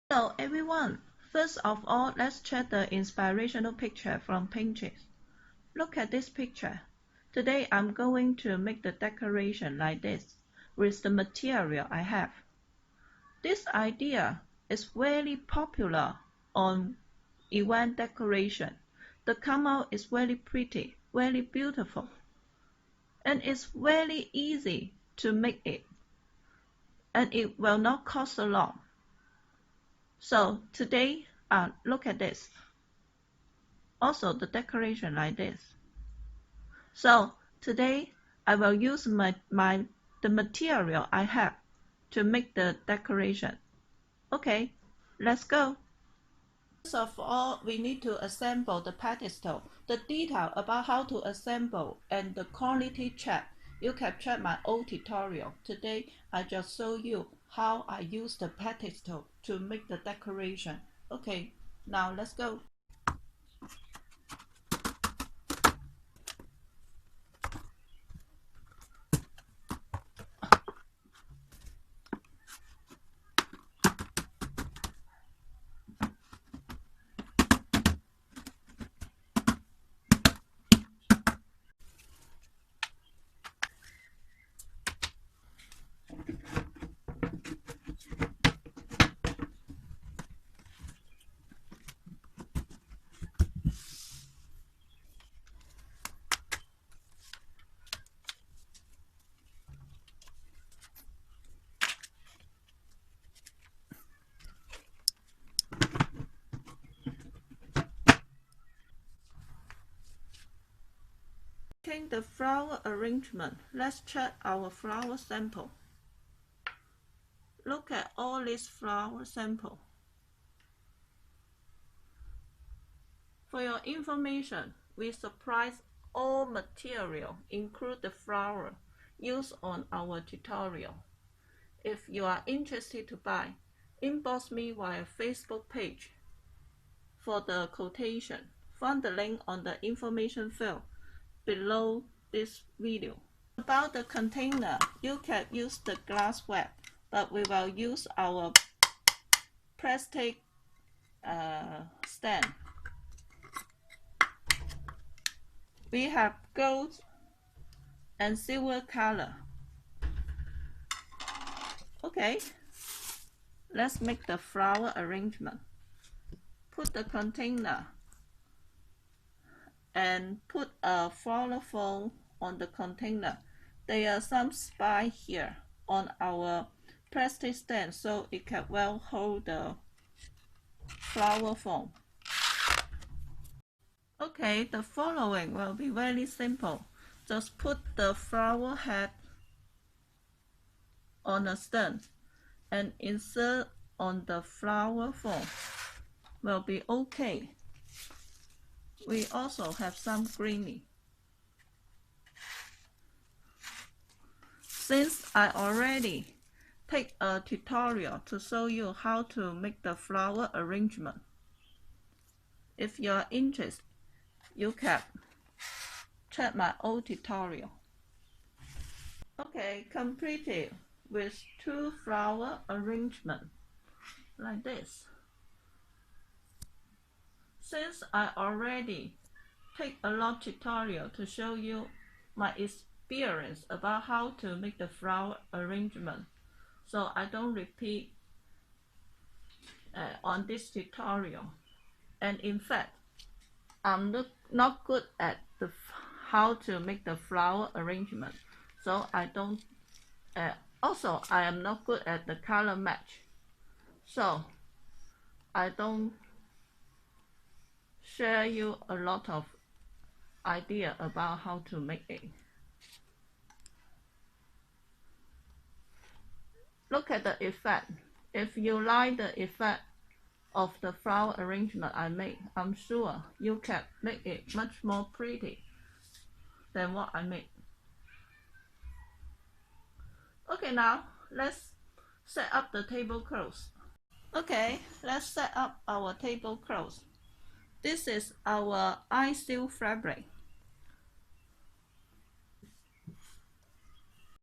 Hello everyone! First of all, let's check the inspirational picture from Pinterest. Look at this picture. Today I'm going to make the decoration like this with the material I have. This idea is very popular on event decoration. The come out is very pretty, very beautiful, and it's very easy to make it, and it will not cost a lot. So today, look at this. Also the decoration like this. So today I will use the material I have to make the decoration. Okay, let's go. First of all, we need to assemble the pedestal. The detail about how to assemble and the quality check, you can check my old tutorial. Today I just show you how I use the pedestal to make the decoration. Okay, now let's go. Checking the flower arrangement, let's check our flower sample. Look at all these flower sample. For your information, we supply all material, include the flower, used on our tutorial. If you are interested to buy, inbox me via Facebook page for the quotation. Find the link on the information field below this video. About the container, you can use the glass wrap, but we will use our plastic stand. We have gold and silver color. Okay, let's make the flower arrangement. Put the container and put a flower foam on the container. There are some spikes here on our plastic stand so it can well hold the flower foam. Okay, the following will be very simple. Just put the flower head on a stand and insert on the flower foam. Will be okay. We also have some greeny. Since I already take a tutorial to show you how to make the flower arrangement, if you are interested, you can check my old tutorial. Okay, completed with 2 flower arrangement like this. Since I already take a lot tutorial to show you my experience about how to make the flower arrangement, so I don't repeat on this tutorial. And in fact, I'm not good at how to make the flower arrangement, so I don't. Also, I am not good at the color match, so I don't share you a lot of idea about how to make it. Look at the effect. If you like the effect of the flower arrangement I make, I'm sure you can make it much more pretty than what I made. Okay, now let's set up the tablecloth. Okay, let's set up our tablecloth. This is our iSilk fabric.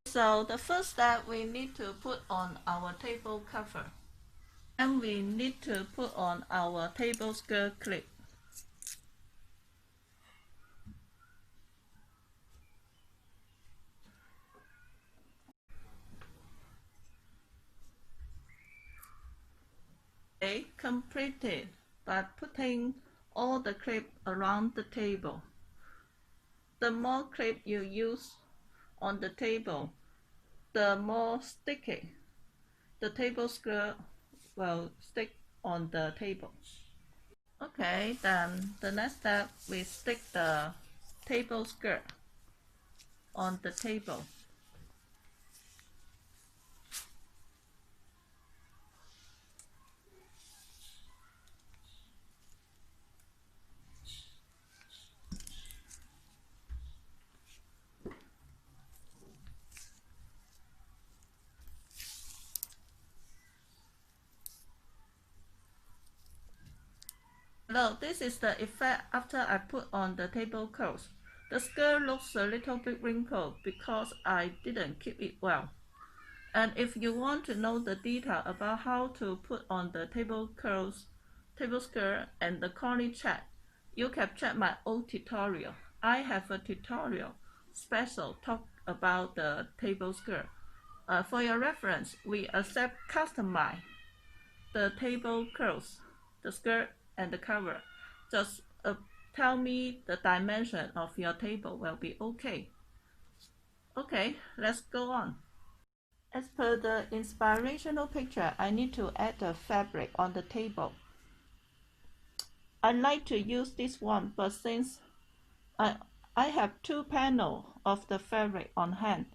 So the first step, we need to put on our table cover. And we need to put on our table skirt clip. Okay, completed by putting all the clip around the table. The more clip you use on the table, the more sticky the table skirt will stick on the table. Okay, then the next step, we stick the table skirt on the table. Now, this is the effect after I put on the tablecloth. The skirt looks a little bit wrinkled because I didn't keep it well. And if you want to know the detail about how to put on the tablecloth, table skirt and the corner check, you can check my old tutorial. I have a tutorial special talk about the table skirt. For your reference, we accept customize the tablecloth, the skirt and the cover. Just tell me the dimension of your table will be okay. Okay, let's go on. As per the inspirational picture, I need to add the fabric on the table. I like to use this one, but since I have two panels of the fabric on hand,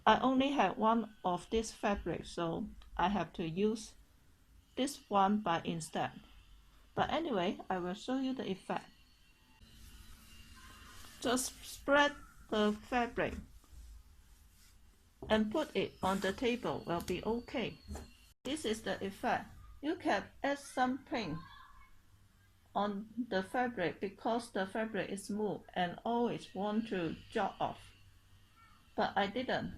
I only have one of this fabric, so I have to use this one by instead. But anyway, I will show you the effect. Just spread the fabric and put it on the table will be okay. This is the effect. You can add some paint on the fabric because the fabric is smooth and always want to drop off. But I didn't.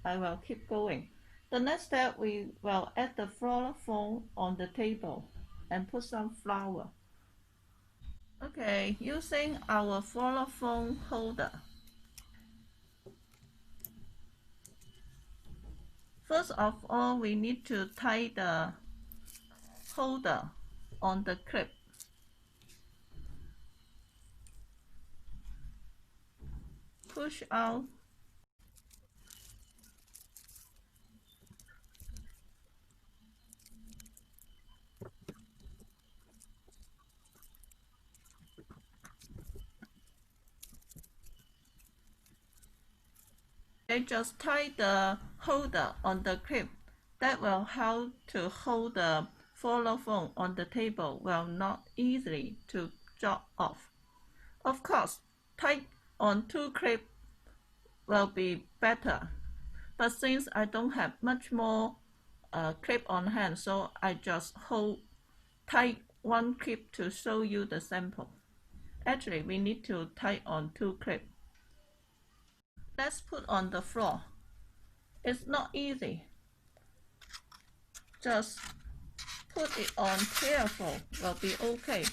I will keep going. The next step, we will add the floral foam on the table and put some flower. Okay, using our floral foam holder. First of all, we need to tie the holder on the clip. Push out. They just tie the holder on the clip. That will help to hold the floral foam on the table will not easily to drop off. Of course, tie on two clips will be better, but since I don't have much more clip on hand, so I just tie one clip to show you the sample. Actually, we need to tie on two clips. Let's put on the floor. It's not easy. Just put it on careful will be okay.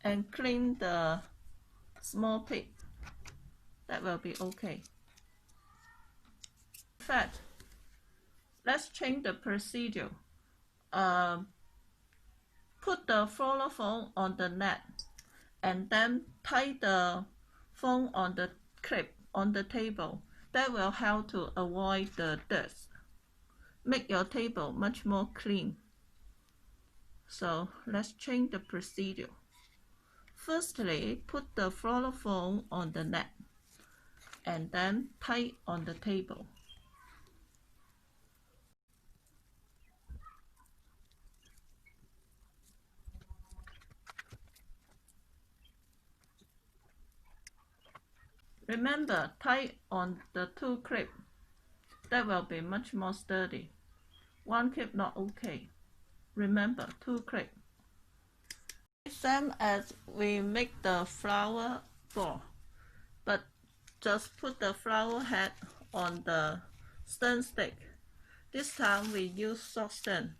And clean the small tip. That will be okay. In fact, let's change the procedure. Put the floral foam on the net and then tie the foam on the clip on the table. That will help to avoid the dust. Make your table much more clean. So let's change the procedure. Firstly, put the floral foam on the net and then tie on the table. Remember, tie on the two clips That will be much more sturdy. One clip not okay. Remember, 2 clip. Same as we make the flower ball, but just put the flower head on the stem stick. This time we use short stem.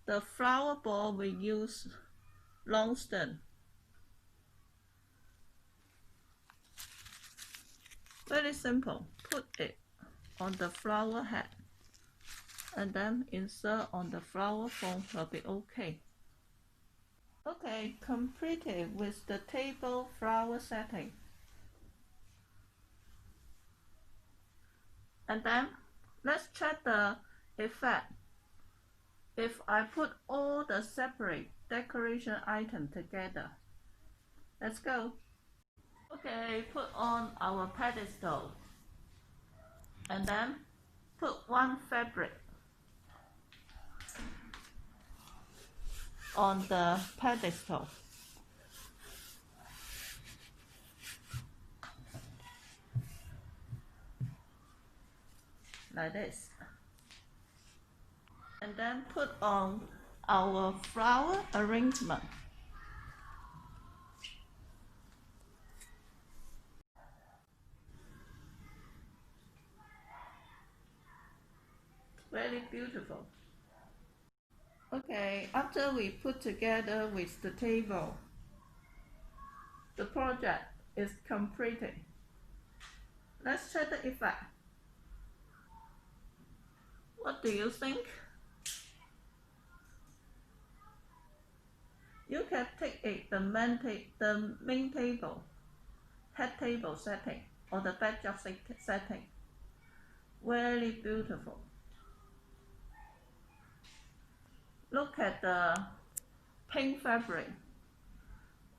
The flower ball we use long stem. Very simple. Put it on the flower head and then insert on the flower form will be okay. Okay, complete it with the table flower setting. And then let's check the effect. If I put all the separate decoration items together. Let's go. Okay, put on our pedestal. And then put one fabric on the pedestal. Like this. And then put on our flower arrangement. Very beautiful. Okay, after we put together with the table, the project is completed. Let's check the effect. What do you think? You can take it the main table, head table setting, or the backdrop setting. Very beautiful. Look at the pink fabric.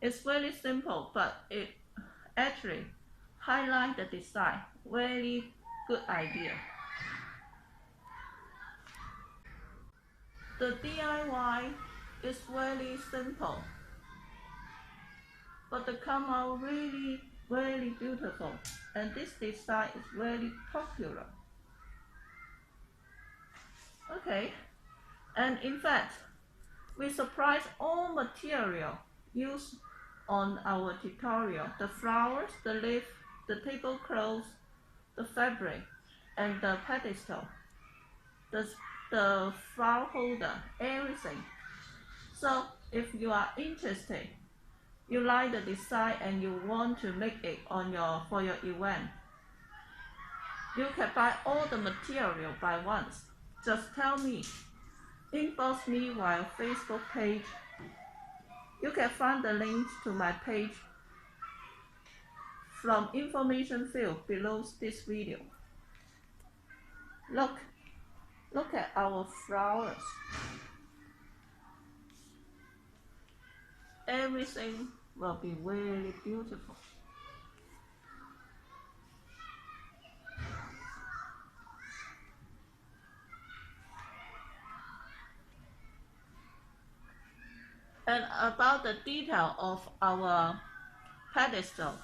It's very simple, but it actually highlights the design. Very good idea. The DIY is very simple, but it come out really, very beautiful. And this design is very popular. Okay. And in fact, we surprise all material used on our tutorial: the flowers, the leaf, the tablecloth, the fabric, and the pedestal, the flower holder, everything. So if you are interested, you like the design and you want to make it for your event, you can buy all the material by once. Just tell me. Inbox me via Facebook page. You can find the links to my page from information field below this video. Look at our flowers. Everything will be really beautiful. And about the detail of our pedestal,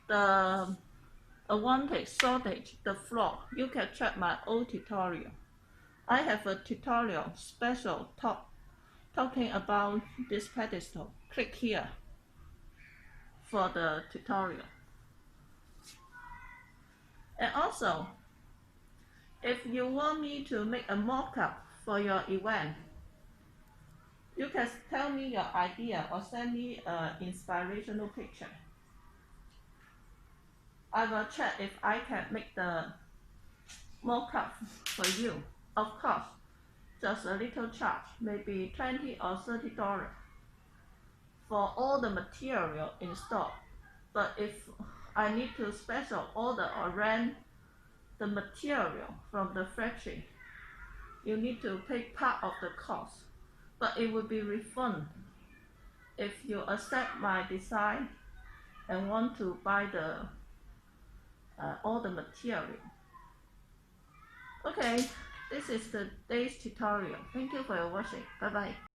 the advantage, shortage, the flaw, you can check my old tutorial. I have a tutorial special talking about this pedestal. Click here for the tutorial. And also, if you want me to make a mock-up for your event, you can tell me your idea or send me an inspirational picture. I will check if I can make the mock-up for you. Of course, just a little charge, maybe $20 or $30 for all the material installed. But if I need to special order or rent the material from the factory, you need to pay part of the cost. But it will be refunded if you accept my design and want to buy all the material. Okay, this is the day's tutorial. Thank you for watching. Bye bye.